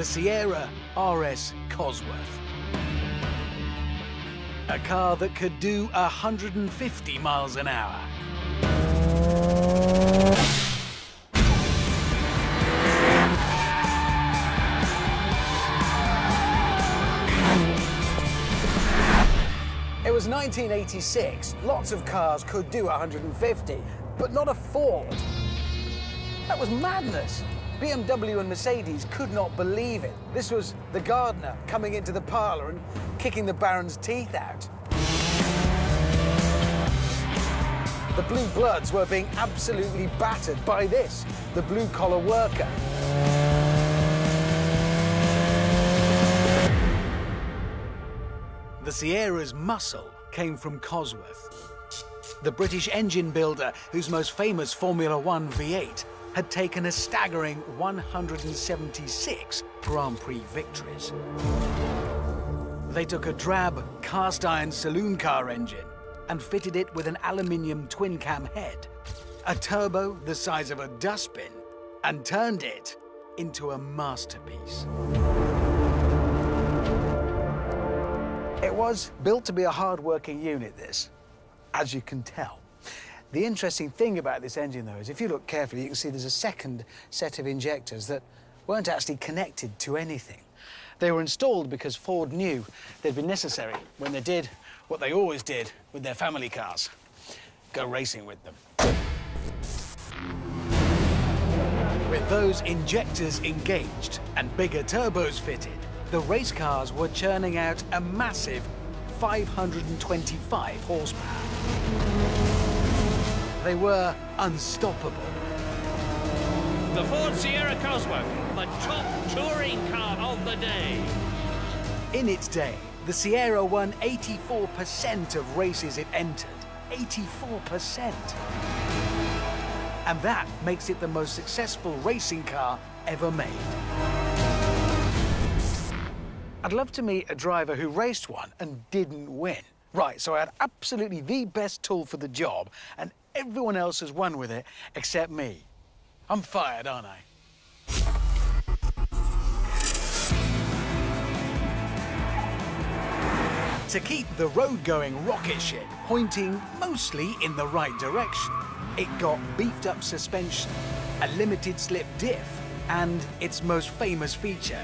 the Sierra Rs Cosworth. A car that could do 150 miles an hour. It was 1986. Lots of cars could do 150, but not a Ford. That was madness. BMW and Mercedes could not believe it. This was the gardener coming into the parlour and kicking the Baron's teeth out. The blue bloods were being absolutely battered by this, the blue-collar worker. The Sierra's muscle came from Cosworth, the British engine builder whose most famous Formula One V8 had taken a staggering 176 Grand Prix victories. They took a drab cast-iron saloon car engine and fitted it with an aluminium twin-cam head, a turbo the size of a dustbin, and turned it into a masterpiece. It was built to be a hard-working unit, this, as you can tell. The interesting thing about this engine, though, is if you look carefully, you can see there's a second set of injectors that weren't actually connected to anything. They were installed because Ford knew they'd be necessary when they did what they always did with their family cars: go racing with them. With those injectors engaged and bigger turbos fitted, the race cars were churning out a massive 525 horsepower. They were unstoppable. The Ford Sierra Cosworth, the top touring car of the day. In its day, the Sierra won 84% of races it entered. 84%. And that makes it the most successful racing car ever made. I'd love to meet a driver who raced one and didn't win. Right, so I had absolutely the best tool for the job, and everyone else has won with it except me. I'm fired, aren't I? To keep the road-going rocket ship pointing mostly in the right direction, it got beefed-up suspension, a limited-slip diff, and its most famous feature,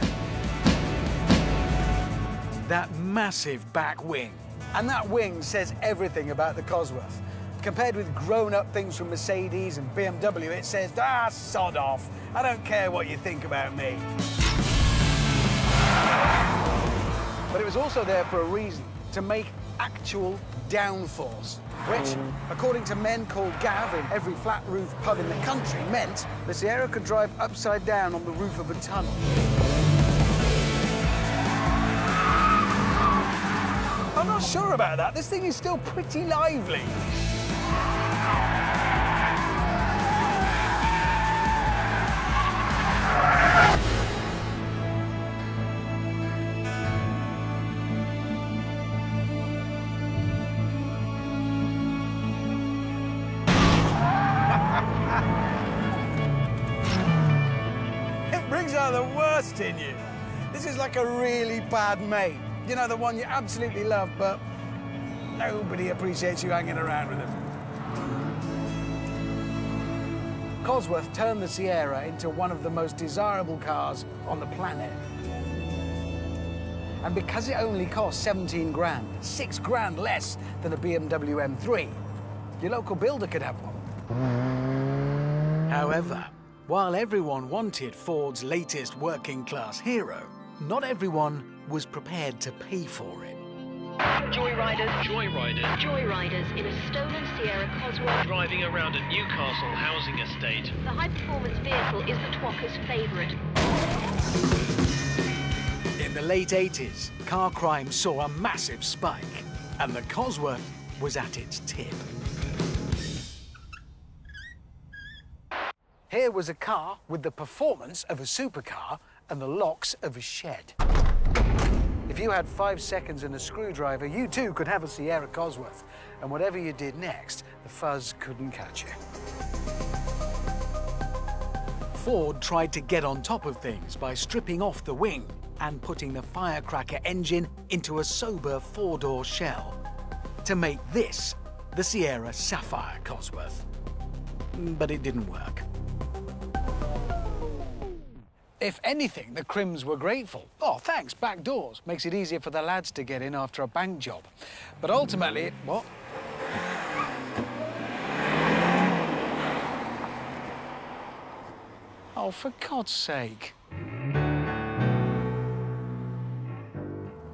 that massive back wing. And that wing says everything about the Cosworth. Compared with grown-up things from Mercedes and BMW, it says, ah, sod off. I don't care what you think about me. But it was also there for a reason, to make actual downforce, which, according to men called Gav in every flat-roof pub in the country, meant the Sierra could drive upside down on the roof of a tunnel. I'm not sure about that. This thing is still pretty lively. It brings out the worst in you. This is like a really bad mate. You know, the one you absolutely love, but nobody appreciates you hanging around with them. Cosworth turned the Sierra into one of the most desirable cars on the planet. And because it only cost 17 grand, 6 grand less than a BMW M3, your local builder could have one. However, while everyone wanted Ford's latest working-class hero, not everyone was prepared to pay for it. Joyriders. Joyriders. Joyriders in a stolen Sierra Cosworth. Driving around a Newcastle housing estate. The high-performance vehicle is the twocker's favourite. In the late 80s, car crime saw a massive spike, and the Cosworth was at its tip. Here was a car with the performance of a supercar and the locks of a shed. If you had 5 seconds and a screwdriver, you too could have a Sierra Cosworth. And whatever you did next, the fuzz couldn't catch you. Ford tried to get on top of things by stripping off the wing and putting the firecracker engine into a sober four-door shell to make this the Sierra Sapphire Cosworth. But it didn't work. If anything, the Crims were grateful. Oh, thanks, back doors. Makes it easier for the lads to get in after a bank job. But ultimately, what? Oh, for God's sake.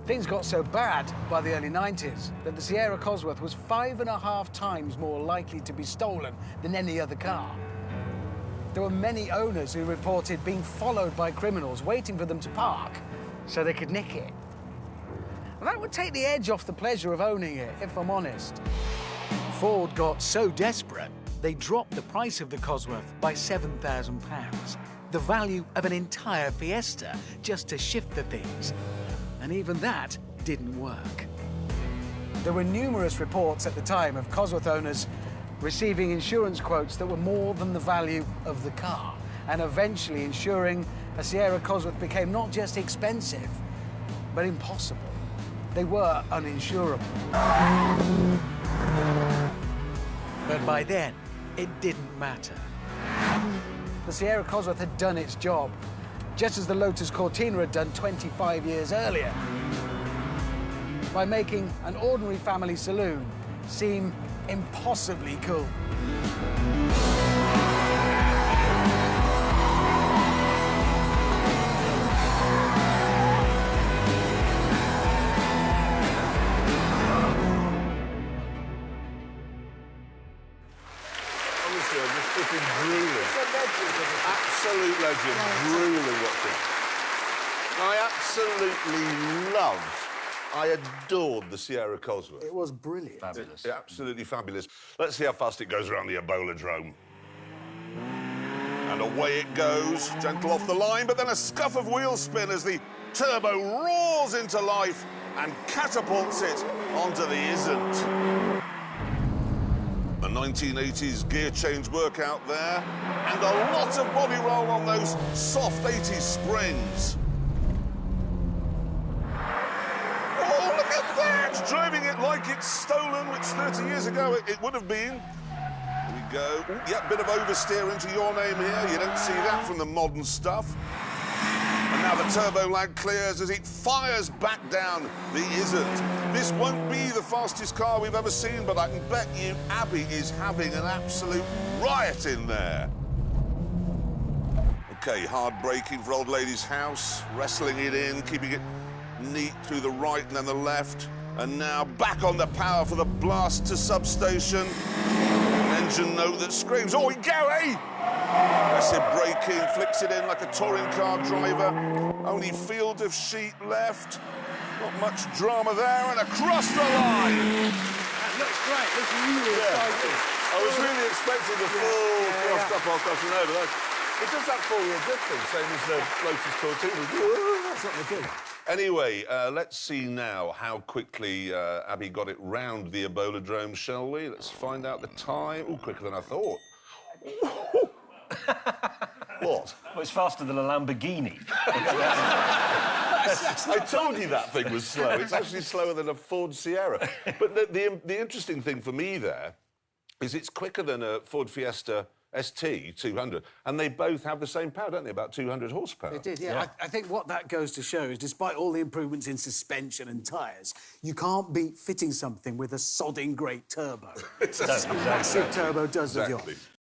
Things got so bad by the early 90s that the Sierra Cosworth was 5.5 times more likely to be stolen than any other car. There were many owners who reported being followed by criminals waiting for them to park so they could nick it. And that would take the edge off the pleasure of owning it, if I'm honest. Ford got so desperate, they dropped the price of the Cosworth by £7,000, the value of an entire Fiesta, just to shift the things. And even that didn't work. There were numerous reports at the time of Cosworth owners receiving insurance quotes that were more than the value of the car, and eventually ensuring a Sierra Cosworth became not just expensive, but impossible. They were uninsurable. But by then, it didn't matter. The Sierra Cosworth had done its job, just as the Lotus Cortina had done 25 years earlier, by making an ordinary family saloon seem impossibly cool. Honestly, I'm just flipping drooling. Absolute legend. Drooling watching. I absolutely loved, I adored the Sierra Cosworth. It was brilliant. Fabulous. Absolutely fabulous. Let's see how fast it goes around the Ebola-drome. And away it goes, gentle off the line, but then a scuff of wheel spin as the turbo roars into life and catapults it onto the isn't. A 1980s gear change workout there, and a lot of body roll on those soft 80s springs. Oh, look at that! Driving it like it's stolen, which 30 years ago it would have been. Here we go. Ooh, yeah, bit of oversteer into your name here. You don't see that from the modern stuff. And now the turbo lag clears as it fires back down the isn't. This won't be the fastest car we've ever seen, but I can bet you Abby is having an absolute riot in there. OK, hard braking for Old Lady's house, wrestling it in, keeping it neat through the right and then the left. And now back on the power for the blast to substation. An engine note that screams, oh, go, eh? Aggressive braking, flicks it in like a touring car driver. Only field of sheep left. Not much drama there, and across the line. That looks great. Looks really exciting. I was really expecting the full crossed up, crossing over. It does that four-wheel drift thing, same as the Lotus Cortina. That's what they do. Anyway, let's see now how quickly Abby got it round the Ebola-drome, shall we? Let's find out the time. Oh, quicker than I thought. What? Well, it's faster than a Lamborghini. I told you that thing was slow. It's actually slower than a Ford Sierra. But the interesting thing for me there is it's quicker than a Ford Fiesta ST 200, and they both have the same power, don't they? About 200 horsepower. It did, yeah. I think what that goes to show is, despite all the improvements in suspension and tyres, you can't beat fitting something with a sodding great turbo. Massive turbo does the job.